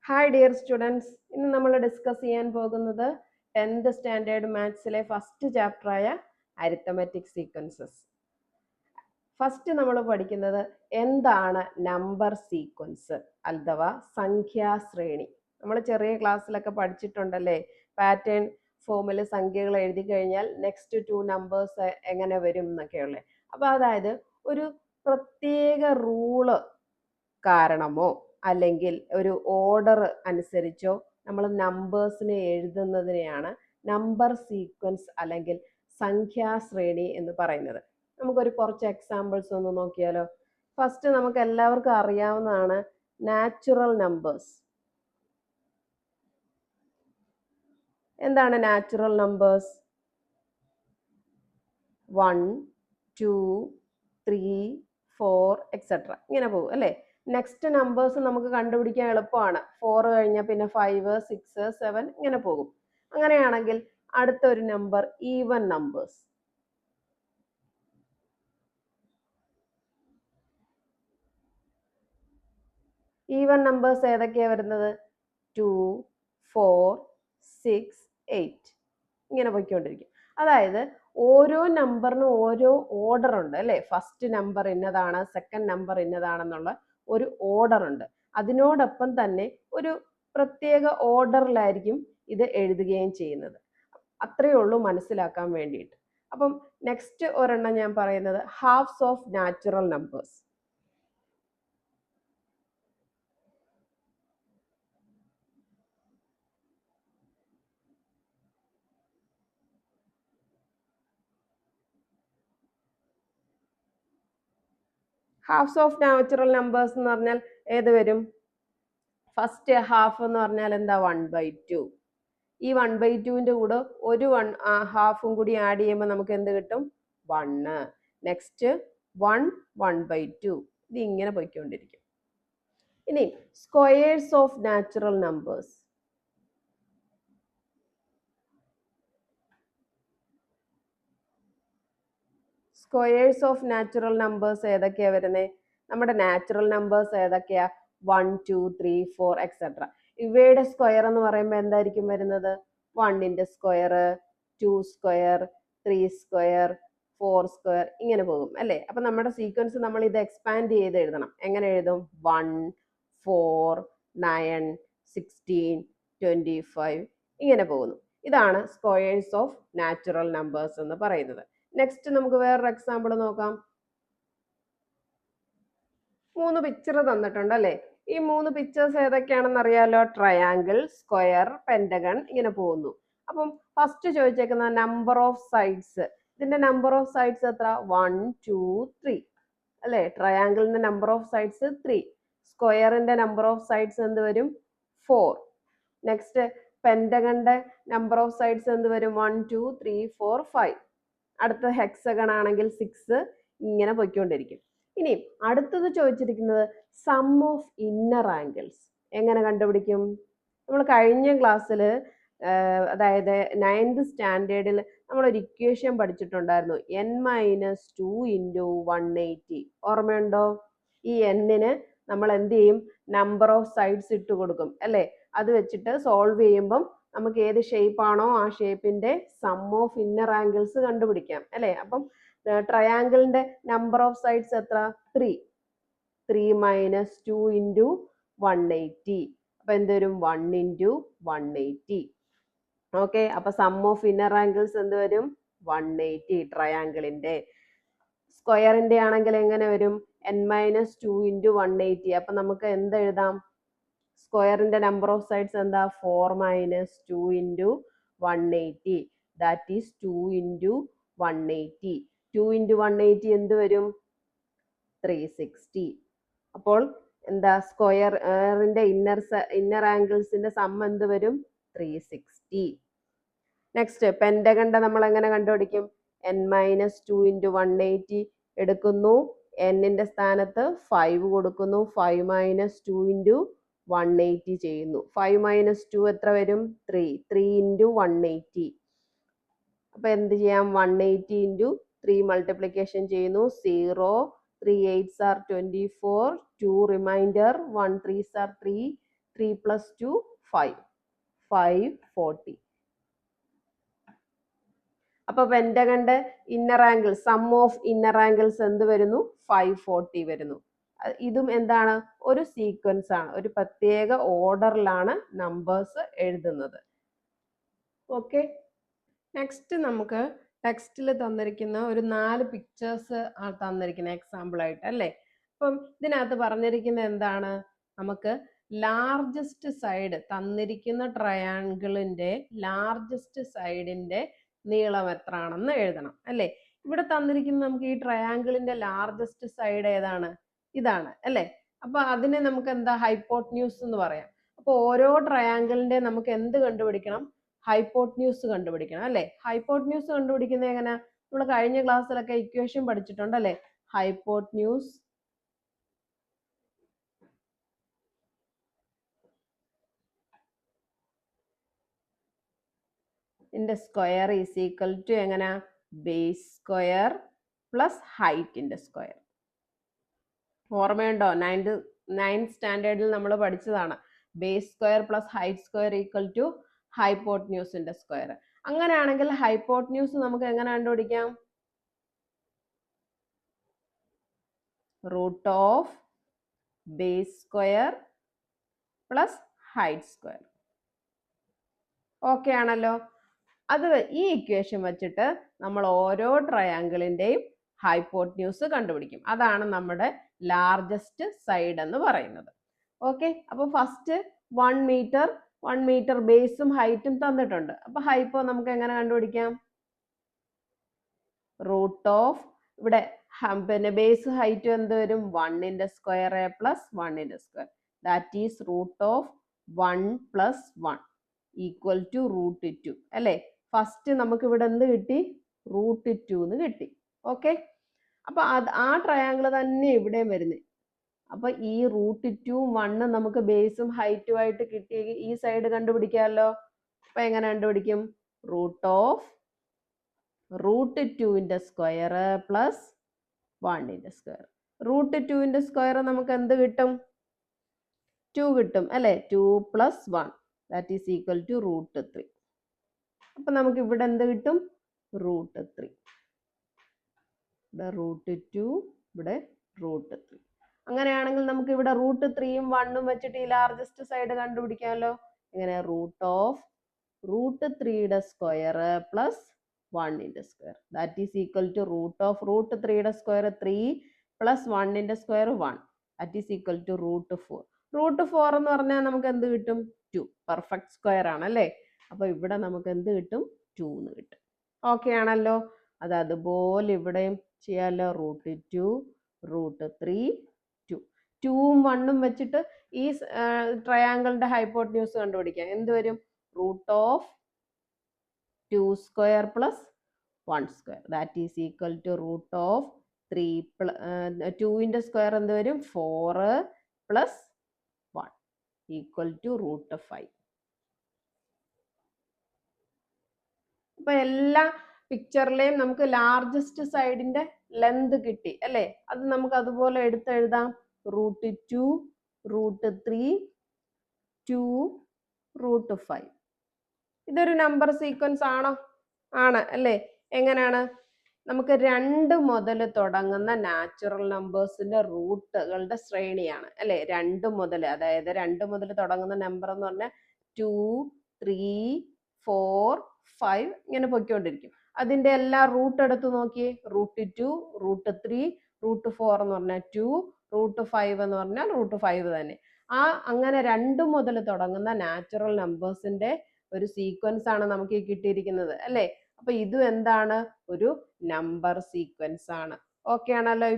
Hi dear students, ഇന്ന് നമ്മൾ discuss ചെയ്യാൻ പോകുന്നത് 10th സ്റ്റാൻഡേർഡ് മാത്സിലെ ഫസ്റ്റ് ചാപ്റ്ററായ അരിത്തമെറ്റിക് സീക്വൻസസ്. ഫസ്റ്റ് നമ്മൾ പഠിക്കുന്നത് എന്താണ് നമ്പർ സീക്വൻസ് അഥവാ സംഖ്യാശ്രേണി. നമ്മൾ ചെറിയ ക്ലാസ്സിലൊക്കെ പഠിച്ചിട്ടുണ്ടല്ലേ, പാറ്റേൺ ഫോമിൽ സംഖ്യകൾ എഴുതി കഴിഞ്ഞാൽ നെക്സ്റ്റ് 2 നമ്പേഴ്സ് എങ്ങനെ വരും എന്നൊക്കെയുള്ളേ. അപ്പോൾ അതായത് ഒരു പ്രത്യേക റൂള് കാരണമോ അല്ലെങ്കിൽ ഒരു ഓർഡർ അനുസരിച്ചോ നമ്മൾ നമ്പേഴ്സിനെ എഴുതുന്നതിനെയാണ് നമ്പർ സീക്വൻസ് അല്ലെങ്കിൽ സംഖ്യാശ്രേണി എന്ന് പറയുന്നത്. നമുക്കൊരു കുറച്ച് എക്സാമ്പിൾസ് ഒന്ന് നോക്കിയാലോ. ഫസ്റ്റ് നമുക്ക് എല്ലാവർക്കും അറിയാവുന്നതാണ് നാച്ചുറൽ നമ്പേഴ്സ്. എന്താണ് നാച്ചുറൽ നമ്പേഴ്സ്? 1, 2, 3, 4 എക്സെട്ര ഇങ്ങനെ പോകും അല്ലേ. നെക്സ്റ്റ് നമ്പേഴ്സ് നമുക്ക് കണ്ടുപിടിക്കാൻ എളുപ്പമാണ്. 4 കഴിഞ്ഞാൽ പിന്നെ 5, 6, 7 ഇങ്ങനെ പോകും. അങ്ങനെയാണെങ്കിൽ അടുത്തൊരു number even numbers. Even numbers ഏതൊക്കെയാ വരുന്നത്? 2, 4, 6, 8 ഇങ്ങനെ പോയിക്കൊണ്ടിരിക്കും. അതായത് ഓരോ നമ്പറിനും ഓരോ ഓർഡർ ഉണ്ട് അല്ലേ. ഫസ്റ്റ് നമ്പർ ഇന്നതാണ്, സെക്കൻഡ് നമ്പർ ഇന്നതാണെന്നുള്ള ഒരു ഓർഡർ ഉണ്ട്. അതിനോടൊപ്പം തന്നെ ഒരു പ്രത്യേക ഓർഡറിലായിരിക്കും ഇത് എഴുതുകയും ചെയ്യുന്നത്. അത്രയേ ഉള്ളൂ മനസ്സിലാക്കാൻ വേണ്ടിയിട്ട്. അപ്പം നെക്സ്റ്റ് ഒരെണ്ണം ഞാൻ പറയുന്നത് halves of natural numbers. Halves of natural numbers എന്ന് പറഞ്ഞാൽ ഏത് വരും? ഫസ്റ്റ് ഹാഫ് എന്ന് പറഞ്ഞാൽ എന്താ? 1/2. ഈ 1/2ന്റെ കൂടെ ഒരു ഹാഫും കൂടി ആഡ് ചെയ്യുമ്പോൾ നമുക്ക് എന്ത് കിട്ടും? 1. നെക്സ്റ്റ് 1, 1/2. ഇത് ഇങ്ങനെ പോയിക്കൊണ്ടിരിക്കും. ഇനി squares of natural numbers. Squares of natural numbers ഏതൊക്കെയാ വരുന്നത്? നമ്മുടെ നാച്ചുറൽ നമ്പേഴ്സ് ഏതൊക്കെയാ? 1, 2, 3, 4 എക്സെട്ര. ഇവയുടെ സ്ക്വയർ എന്ന് പറയുമ്പോൾ എന്തായിരിക്കും വരുന്നത്? 1ന്റെ സ്ക്വയർ, 2 സ്ക്വയർ, 3 സ്ക്വയർ, 4 സ്ക്വയർ ഇങ്ങനെ പോകും അല്ലേ. അപ്പൊ നമ്മുടെ സീക്വൻസ് നമ്മൾ ഇത് എക്സ്പാൻഡ് ചെയ്ത് എഴുതണം. എങ്ങനെ എഴുതും? 1, 4, 9, 16, 25 ഇങ്ങനെ പോകുന്നു. ഇതാണ് സ്ക്വയേഴ്സ് ഓഫ് നാച്ചുറൽ നമ്പേഴ്സ് എന്ന് പറയുന്നത്. നെക്സ്റ്റ് നമുക്ക് വേറൊരു എക്സാമ്പിൾ നോക്കാം. 3 പിക്ചർ തന്നിട്ടുണ്ട് അല്ലേ. ഈ 3 പിക്ചേഴ്സ് ഏതൊക്കെയാണെന്ന് അറിയാലോ. ട്രയാങ്കിൾ, സ്ക്വയർ, പെന്റഗൺ ഇങ്ങനെ പോകുന്നു. അപ്പം ഫസ്റ്റ് ചോദിച്ചേക്കുന്ന നമ്പർ ഓഫ് സൈഡ്സ്. ഇതിന്റെ നമ്പർ ഓഫ് സൈഡ്സ് എത്ര? 1, 2, 3 അല്ലേ. ട്രയാങ്കിളിന്റെ നമ്പർ ഓഫ് സൈഡ്സ് 3. സ്ക്വയറിന്റെ നമ്പർ ഓഫ് സൈഡ്സ് എന്ത് വരും? 4. നെക്സ്റ്റ് പെന്റഗണിന്റെ നമ്പർ ഓഫ് സൈഡ്സ് എന്ത് വരും? 1, 2, 3, 4, 5. അടുത്ത ഹെക്സഗൺ ആണെങ്കിൽ 6 ഇങ്ങനെ പോയിക്കൊണ്ടിരിക്കും. ഇനി അടുത്തത് ചോദിച്ചിരിക്കുന്നത് സം ഓഫ് ഇന്നർ ആംഗിൾസ്. എങ്ങനെ കണ്ടുപിടിക്കും? നമ്മൾ കഴിഞ്ഞ ക്ലാസ്സിൽ അതായത് 9th സ്റ്റാൻഡേർഡിൽ നമ്മളൊരു ഇക്വേഷൻ പഠിച്ചിട്ടുണ്ടായിരുന്നു. n-2 × 180. ഓർമ്മയുണ്ടോ? ഈ എന്നിന് നമ്മൾ എന്ത് ചെയ്യും? നമ്പർ ഓഫ് സൈഡ്സ് ഇട്ട് കൊടുക്കും അല്ലേ. അത് വെച്ചിട്ട് സോൾവ് ചെയ്യുമ്പം നമുക്ക് ഏത് ഷേപ്പ് ആണോ ആ ഷേപ്പിന്റെ സം ഓഫ് ഇന്നർ ആംഗിൾസ് കണ്ടുപിടിക്കാം അല്ലേ. അപ്പം ട്രയാങ്കിളിന്റെ നമ്പർ ഓഫ് സൈഡ്സ് എത്ര? 3. 3 - 2 × 180. അപ്പൊ എന്ത് വരും? 1 × 180. ഓക്കെ. അപ്പൊ സം ഓഫ് ഇന്നർ ആംഗിൾസ് എന്ത് വരും? 180 ട്രയാങ്കിളിന്റെ. സ്ക്വയറിന്റെ ആണെങ്കിൽ എങ്ങനെ വരും? n-2 × 180. അപ്പൊ നമുക്ക് എന്ത് എഴുതാം? സ്ക്വയറിന്റെ നമ്പർ ഓഫ് സൈഡ്സ് എന്താ? 4 - 2 × 180. That is 2 × 180. 2 × 180 എന്ത് വരും? 360. അപ്പോൾ എന്താ? സ്ക്വയറിന്റെ ഇന്നർ ആംഗിൾസിന്റെ സം എന്ത് വരും? 360. നെക്സ്റ്റ് പെന്റഗണിന്റെ നമ്മൾ എങ്ങനെ കണ്ടുപിടിക്കും? n-2 × 180 എടുക്കുന്നു. n-ന്റെ സ്ഥാനത്ത് 5 കൊടുക്കുന്നു. 5 - 2 × 180 ചെയ്യുന്നു. 5 - 2 എത്ര വരും? 3. 3 × 180. അപ്പൊ എന്ത് ചെയ്യാം? 180 × 3 മൾട്ടിപ്ലിക്കേഷൻ ചെയ്യുന്നു. 0, 3 8s are 24, 2 remainder, 1 3s are 3, 3 plus 2 5 540. അപ്പൊ പെന്റഗന്റെ inner angle sum of inner angles എന്ത് വരുന്നു? 540 വരുന്നു. ഇതും എന്താണ്? ഒരു സീക്വൻസ് ആണ്, ഒരു പ്രത്യേക ഓർഡറിലാണ് നമ്പേഴ്സ് എഴുതുന്നത്. ഓക്കെ, നെക്സ്റ്റ് നമുക്ക് ടെക്സ്റ്റിൽ തന്നിരിക്കുന്ന ഒരു 4 പിക്ചേഴ്സ് തന്നിരിക്കുന്ന എക്സാമ്പിൾ ആയിട്ട് അല്ലേ. അപ്പം ഇതിനകത്ത് പറഞ്ഞിരിക്കുന്ന എന്താണ്? നമുക്ക് ലാർജസ്റ്റ് സൈഡ് തന്നിരിക്കുന്ന ട്രയാങ്കിളിന്റെ ലാർജസ്റ്റ് സൈഡിന്റെ നീളം എത്രയാണെന്ന് എഴുതണം അല്ലേ. ഇവിടെ തന്നിരിക്കുന്ന നമുക്ക് ഈ ട്രയാങ്കിളിന്റെ ലാർജസ്റ്റ് സൈഡ് ഏതാണ്? ഇതാണ് അല്ലേ. അപ്പൊ അതിനെ നമുക്ക് എന്താ ഹൈപ്പോട്ന്യൂസ് എന്ന് പറയാം. അപ്പൊ ഓരോ ട്രയാങ്കിളിന്റെ നമുക്ക് എന്ത് കണ്ടുപിടിക്കണം? ഹൈപ്പോട്ന്യൂസ് കണ്ടുപിടിക്കണം അല്ലേ. ഹൈപ്പോട്ന്യൂസ് കണ്ടുപിടിക്കുന്നത് എങ്ങനെ? നമ്മൾ കഴിഞ്ഞ ക്ലാസ്സിലൊക്കെ ഇക്വേഷൻ പഠിച്ചിട്ടുണ്ട് അല്ലേ. ഹൈപ്പോട്ന്യൂസ് ന്റെ സ്ക്വയർ ഈസ് ഈക്വൽ ടു എങ്ങനെ? ബേസ് സ്ക്വയർ പ്ലസ് ഹൈറ്റിന്റെ സ്ക്വയർ. ഓർമ്മയുണ്ടോ? 9th സ്റ്റാൻഡേർഡിൽ നമ്മൾ പഠിച്ചതാണ്. Base square plus height square equal to ഹൈപ്പോട്ന്യൂസിന്റെ സ്ക്വയർ. അങ്ങനെയാണെങ്കിൽ ഹൈപ്പോട്ന്യൂസ് നമുക്ക് എങ്ങനെ കണ്ടുപിടിക്കാം? Root of base square plus height square. Okay ആണല്ലോ. അത് ഈ ഇക്വേഷൻ വെച്ചിട്ട് നമ്മൾ ഓരോ ട്രയാങ്കിളിന്റെയും ഹൈപ്പോട്ന്യൂസ് കണ്ടുപിടിക്കും. അതാണ് നമ്മുടെ ലാർജസ്റ്റ് സൈഡ് എന്ന് പറയുന്നത്. ഓക്കെ, അപ്പൊ ഫസ്റ്റ് 1 മീറ്റർ ബേസും ഹൈറ്റും തന്നിട്ടുണ്ട്. അപ്പൊ ഹൈപ്പോ നമുക്ക് എങ്ങനെ കണ്ടുപിടിക്കാം? റൂട്ട് ഓഫ് ഇവിടെ പിന്നെ ബേസ് ഹൈറ്റ് എന്ത് വരും? 1ന്റെ സ്ക്വയർ പ്ലസ് 1ന്റെ square, that is root of 1 plus 1 equal to root 2 അല്ലേ. ഫസ്റ്റ് നമുക്ക് ഇവിടെ എന്ത് കിട്ടി? റൂട്ട് 2 എന്ന് കിട്ടി. ഓക്കെ, അപ്പൊ ആ ട്രയാങ്കിൾ തന്നെ ഇവിടെയും വരുന്നത്. അപ്പൊ ഈ റൂട്ട് 2ഉം 1ഉം നമുക്ക് ബേസും ഹൈറ്റും ആയിട്ട് കിട്ടിയ ഈ സൈഡ് കണ്ടുപിടിക്കാമല്ലോ. അപ്പൊ എങ്ങനെ കണ്ടുപിടിക്കും? റൂട്ട് ഓഫ് റൂട്ട് 2ന്റെ സ്ക്വയർ പ്ലസ് 1ന്റെ സ്ക്വയർ. റൂട്ട് 2ന്റെ സ്ക്വയർ നമുക്ക് എന്ത് കിട്ടും? 2 കിട്ടും അല്ലെ. 2 plus 1 that is equal to root 3. അപ്പൊ നമുക്ക് ഇവിടെ എന്ത് കിട്ടും? റൂട്ട് 3. ഇവിടെ റൂട്ട് 2, ഇവിടെ റൂട്ട് 3. അങ്ങനെയാണെങ്കിൽ നമുക്ക് ഇവിടെ റൂട്ട് 3ഉം 1ഉം വെച്ചിട്ട് ഈ ലാർജസ്റ്റ് സൈഡ് കണ്ടുപിടിക്കാമല്ലോ. ഇങ്ങനെ റൂട്ട് ഓഫ് റൂട്ട് 3യുടെ സ്ക്വയർ പ്ലസ് 1ന്റെ square that is equal to root of root 3യുടെ സ്ക്വയർ 3 പ്ലസ് 1ന്റെ square 1 that is equal to root 4. Root 4 എന്ന് പറഞ്ഞാൽ നമുക്ക് എന്ത് കിട്ടും? 2. പെർഫെക്റ്റ് സ്ക്വയർ ആണ് അല്ലേ. അപ്പൊ ഇവിടെ നമുക്ക് എന്ത് കിട്ടും? 2 എന്ന് കിട്ടും. ഓക്കെ ആണല്ലോ. അത് അതുപോലെ ഇവിടെയും ചെയ്യാമല്ലോ. Root 2 root 3 2. 2ഉം 1ഉം വെച്ചിട്ട് ഈ ട്രയാങ്കിളിന്റെ ഹൈപ്പോട്ന്യൂസ് കണ്ടുപിടിക്കാം. എന്ത് വരും? Root of 2 square plus 1 square that is equal to root of 2ന്റെ സ്ക്വയർ എന്ത് വരും? 4 പ്ലസ് 1 ഈക്വൽ ടു റൂട്ട് 5. അപ്പൊ എല്ലാ പിക്ചറിലെയും നമുക്ക് ലാർജസ്റ്റ് സൈഡിന്റെ ലെന്ത് കിട്ടി അല്ലേ. അത് നമുക്ക് അതുപോലെ എടുത്തെഴുതാം. Root 2 root 3 2 root 5. ഇതൊരു നമ്പർ സീക്വൻസ് ആണോ? ആണ് അല്ലേ. എങ്ങനെയാണ്? നമുക്ക് 2 മുതൽ തുടങ്ങുന്ന നാച്ചുറൽ നമ്പേഴ്സിന്റെ റൂട്ടുകളുടെ ശ്രേണിയാണ് അല്ലെ. 2 മുതൽ, അതായത് 2 മുതൽ തുടങ്ങുന്ന നമ്പർ എന്ന് പറഞ്ഞാൽ 2 3 4 5 ഇങ്ങനെ പൊയ്ക്കൊണ്ടിരിക്കും. അതിന്റെ എല്ലാ റൂട്ട് എടുത്ത് നോക്കിയേ. റൂട്ട് 2 റൂട്ട് 3 റൂട്ട് 4 എന്ന് പറഞ്ഞാൽ 2, റൂട്ട് 5 എന്ന് പറഞ്ഞാൽ റൂട്ട് 5 തന്നെ. അങ്ങനെ 2 മുതൽ തുടങ്ങുന്ന നാച്ചുറൽ നമ്പേഴ്സിന്റെ ഒരു സീക്വൻസ് ആണ് നമുക്ക് കിട്ടിയിരിക്കുന്നത് അല്ലേ. അപ്പൊ ഇതും എന്താണ്? ഒരു നമ്പർ സീക്വൻസ് ആണ്. ഓക്കെ ആണല്ലോ. ഈ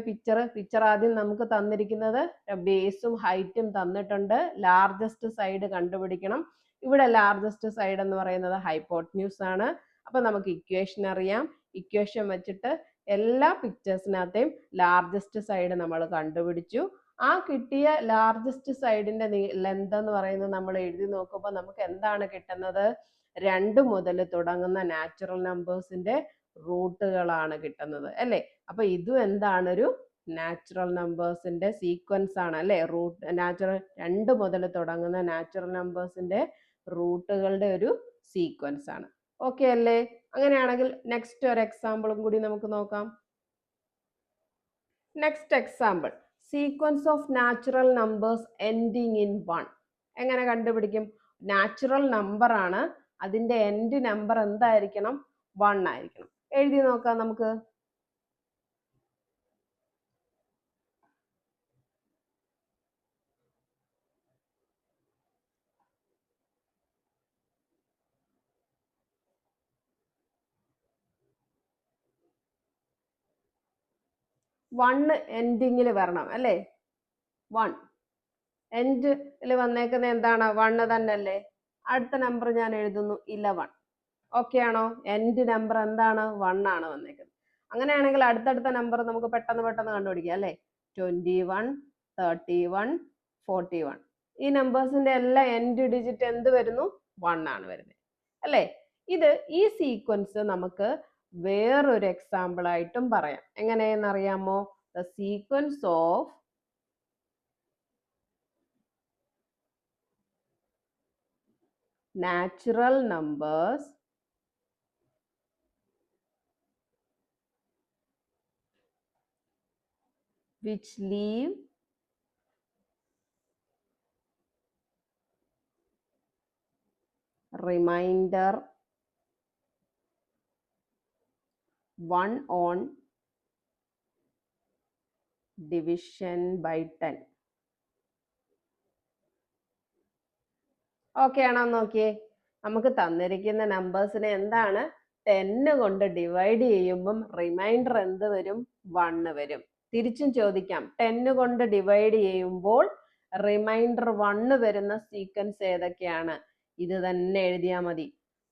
പിക്ചർ ആദ്യം നമുക്ക് തന്നിരിക്കുന്നത് ബേസും ഹൈറ്റും തന്നിട്ടുണ്ട്. ലാർജസ്റ്റ് സൈഡ് കണ്ടുപിടിക്കണം. ഇവിടെ ലാർജസ്റ്റ് സൈഡ് എന്ന് പറയുന്നത് ഹൈപ്പോട്ന്യൂസ് ആണ്. അപ്പൊ നമുക്ക് ഇക്വേഷൻ അറിയാം. ഇക്വേഷൻ വെച്ചിട്ട് എല്ലാ പിക്ചേഴ്സിനകത്തെയും ലാർജസ്റ്റ് സൈഡ് നമ്മൾ കണ്ടുപിടിച്ചു. ആ കിട്ടിയ ലാർജസ്റ്റ് സൈഡിന്റെ ലെന്ത് എന്ന് പറയുന്നത് നമ്മൾ എഴുതി നോക്കുമ്പോൾ നമുക്ക് എന്താണ് കിട്ടുന്നത്? 2 മുതൽ തുടങ്ങുന്ന നാച്ചുറൽ നമ്പേഴ്സിന്റെ റൂട്ടുകളാണ് കിട്ടുന്നത് അല്ലേ. അപ്പൊ ഇതും എന്താണ്? ഒരു നാച്ചുറൽ നമ്പേഴ്സിന്റെ സീക്വൻസ് ആണ് അല്ലെ. റൂട്ട് നാച്ചുറൽ 2 മുതൽ തുടങ്ങുന്ന നാച്ചുറൽ നമ്പേഴ്സിന്റെ റൂട്ടുകളുടെ ഒരു സീക്വൻസ് ആണ്. ഓക്കെ അല്ലേ? അങ്ങനെയാണെങ്കിൽ നെക്സ്റ്റ് ഒരു എക്സാമ്പിളും കൂടി നമുക്ക് നോക്കാം. Next example, sequence of natural numbers ending in 1. എങ്ങനെ കണ്ടുപിടിക്കും? നാച്ചുറൽ നമ്പർ ആണ്, അതിന്റെ എൻഡ് നമ്പർ എന്തായിരിക്കണം? 1 ആയിരിക്കണം. എഴുതി നോക്കാം നമുക്ക്. വണ്ണ് എൻഡിങ്ങിൽ വരണം അല്ലേ? 1 എൻഡിൽ വന്നേക്കുന്നത് എന്താണ്? 1 തന്നെ അല്ലേ? അടുത്ത നമ്പർ ഞാൻ എഴുതുന്നു 11. ഓക്കെ ആണോ? എൻഡ് നമ്പർ എന്താണ്? 1 ആണ് വന്നേക്കുന്നത്. അങ്ങനെയാണെങ്കിൽ അടുത്തടുത്ത നമ്പർ നമുക്ക് പെട്ടെന്ന് കണ്ടുപിടിക്കാം അല്ലേ? 21, 31, 41. ഈ നമ്പേഴ്സിന്റെ എല്ലാം എൻഡ് ഡിജിറ്റ് എന്ത് വരുന്നു? 1 ആണ് വരുന്നത് അല്ലേ? ഈ സീക്വൻസ് നമുക്ക് വേറൊരു എക്സാമ്പിൾ ആയിട്ടും പറയാം. എങ്ങനെയെന്ന് അറിയാമോ? The sequence of natural numbers which leave remainder 1 on division by 10. Okay ആണോ? നോക്കിയേ, നമുക്ക് തന്നിരിക്കുന്ന നമ്പേഴ്സിനെ എന്താണ്? 10 കൊണ്ട് ഡിവൈഡ് ചെയ്യുമ്പം റിമൈൻഡർ എന്ത് വരും? 1 വരും. തിരിച്ചും ചോദിക്കാം, 10 കൊണ്ട് ഡിവൈഡ് ചെയ്യുമ്പോൾ റിമൈൻഡർ 1 വരുന്ന സീക്വൻസ് ഏതൊക്കെയാണ്? ഇത് തന്നെ എഴുതിയാൽ മതി.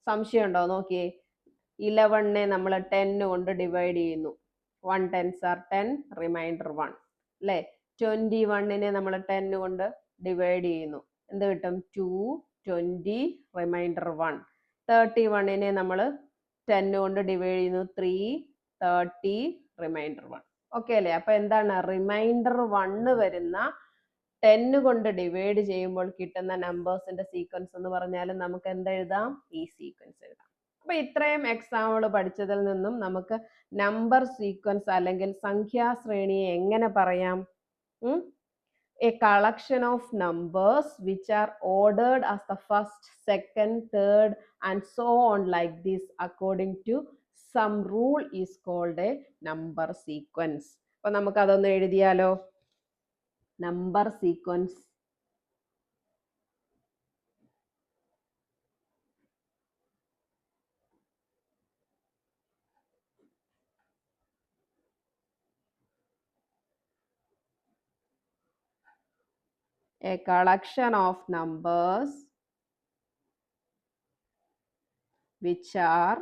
സംശയമുണ്ടോ? നോക്കിയേ, 11നെ നമ്മൾ 10 കൊണ്ട് ഡിവൈഡ് ചെയ്യുന്നു. 1 10s are 10, റിമൈൻഡർ 1 അല്ലേ? 21നെ നമ്മൾ 10 കൊണ്ട് ഡിവൈഡ് ചെയ്യുന്നു. എന്ത് കിട്ടും? 2, 20, റിമൈൻഡർ 1. 31നെ നമ്മൾ 10 കൊണ്ട് ഡിവൈഡ് ചെയ്യുന്നു. 3, 30, റിമൈൻഡർ 1. ഓക്കെ അല്ലേ? അപ്പൊ എന്താണ്? റിമൈൻഡർ 1 വരുന്ന 10 കൊണ്ട് ഡിവൈഡ് ചെയ്യുമ്പോൾ കിട്ടുന്ന നമ്പേഴ്സിന്റെ സീക്വൻസ് എന്ന് പറഞ്ഞാൽ നമുക്ക് എന്തെഴുതാം? ഈ സീക്വൻസ് എഴുതാം. അപ്പൊ ഇത്രയും എക്സാമ്പിൾ പഠിച്ചതിൽ നിന്നും നമുക്ക് നമ്പർ സീക്വൻസ് അല്ലെങ്കിൽ സംഖ്യാശ്രേണിയെ എങ്ങനെ പറയാം? A collection of numbers which are ordered as the first, second, third and so on like this according to some rule is called a number sequence. അപ്പൊ നമുക്ക് അതൊന്ന് എഴുതിയാലോ? Number sequence a collection of numbers which are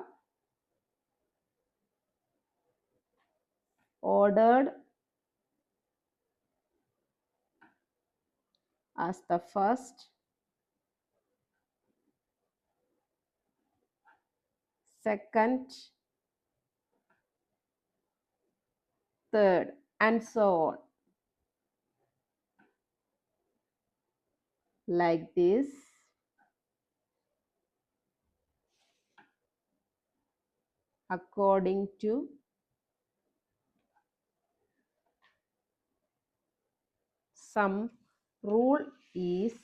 ordered as the first, second, third and so on like this according to some rule is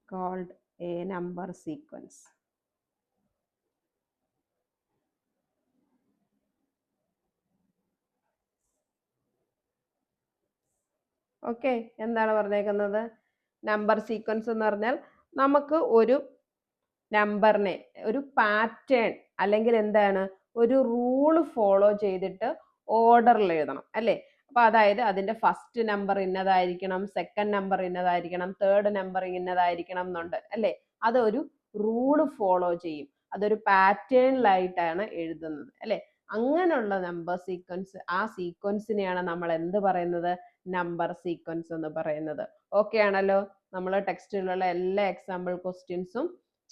called a number sequence. Okay, എന്താണ് പറഞ്ഞേക്കുന്നത്? Number sequence എന്ന് പറഞ്ഞാൽ നമുക്ക് ഒരു നമ്പറിനെ ഒരു pattern അല്ലെങ്കിൽ എന്താണ് ഒരു റൂള് ഫോളോ ചെയ്തിട്ട് ഓർഡറിൽ എഴുതണം അല്ലേ? അപ്പൊ അതായത് അതിന്റെ ഫസ്റ്റ് നമ്പർ ഇന്നതായിരിക്കണം, സെക്കൻഡ് നമ്പർ ഇന്നതായിരിക്കണം, തേർഡ് നമ്പർ ഇന്നതായിരിക്കണം എന്നുണ്ട് അല്ലേ? അതൊരു റൂള് ഫോളോ ചെയ്യും, അതൊരു പാറ്റേണിലായിട്ടാണ് എഴുതുന്നത് അല്ലേ? അങ്ങനെയുള്ള നമ്പർ സീക്വൻസ്, ആ സീക്വൻസിനെയാണ് നമ്മൾ എന്ത് പറയുന്നത്? നമ്പർ സീക്വൻസ് എന്ന് പറയുന്നത്. ഓക്കെ ആണല്ലോ? നമ്മൾ ടെക്സ്റ്റിലുള്ള എല്ലാ എക്സാമ്പിൾ ക്വസ്റ്റ്യൻസും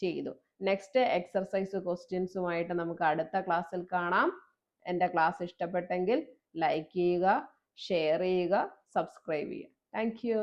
ചെയ്തു. നെക്സ്റ്റ് എക്സർസൈസ് ക്വസ്റ്റ്യൻസുമായിട്ട് നമുക്ക് അടുത്ത ക്ലാസ്സിൽ കാണാം. എൻ്റെ ക്ലാസ് ഇഷ്ടപ്പെട്ടെങ്കിൽ ലൈക്ക് ചെയ്യുക, ഷെയർ ചെയ്യുക, സബ്സ്ക്രൈബ് ചെയ്യുക. Thank you.